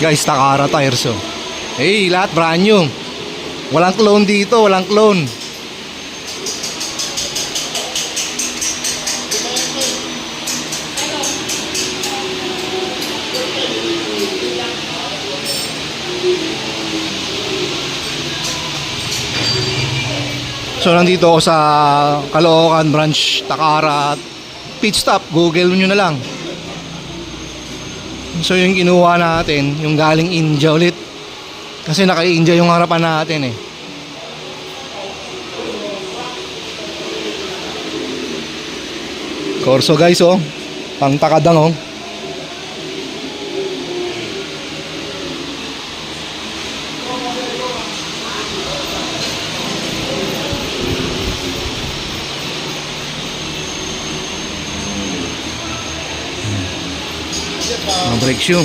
Guys, Takara tires oh. Hey, lahat brand new. Walang clone dito, walang clone. So nandito ako sa Caloocan branch Takara pit stop. Google nyo na lang. So yung kinuha natin, yung galing India ulit. Kasi naka-India yung harapan natin eh. Corso guys oh. Pang takadang oh. Brake shoe.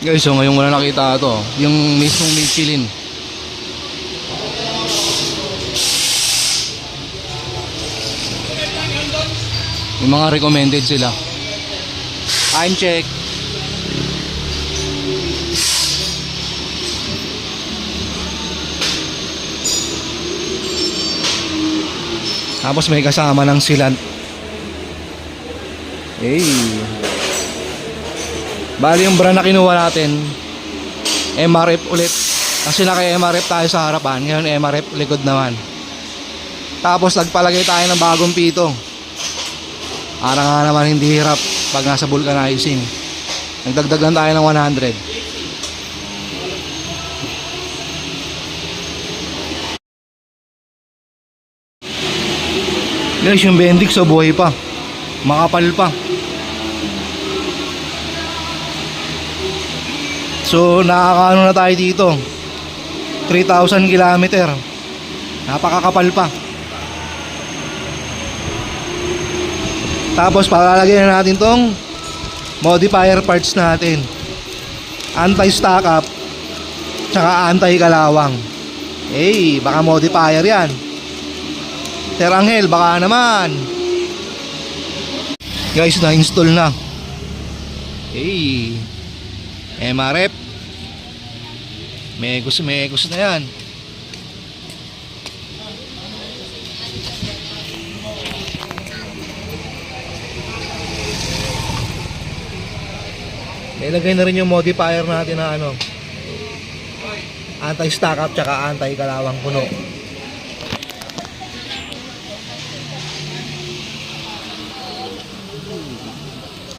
Guys, so ngayon ko na nakita ito, yung mismong Michelin. Yung mga recommended sila. Time check. Tapos may kasama ng sealant. Hey. Bali yung brand na kinuha natin MRF ulit. Kasi naka-MRF tayo sa harapan. Ngayon MRF likod naman. Tapos nagpalagay tayo ng bagong pito. Para nga naman hindi hirap pag nasa vulcanizing. Nagdagdag lang tayo ng 100. Guys, yung Bendix so buhay pa. Makapal pa. So nakakaano na tayo dito 3,000 kilometer. Napakakapal pa. Tapos palalagyan na natin tong modifier parts natin. Anti-stock up tsaka anti-kalawang. Hey, baka modifier yan. Sir Angel, baka naman. Guys, na-install na. Hey, MRF. Megos na yan. Nilagay na rin yung modifier natin na ano, anti-stock up tsaka anti-kalawang puno.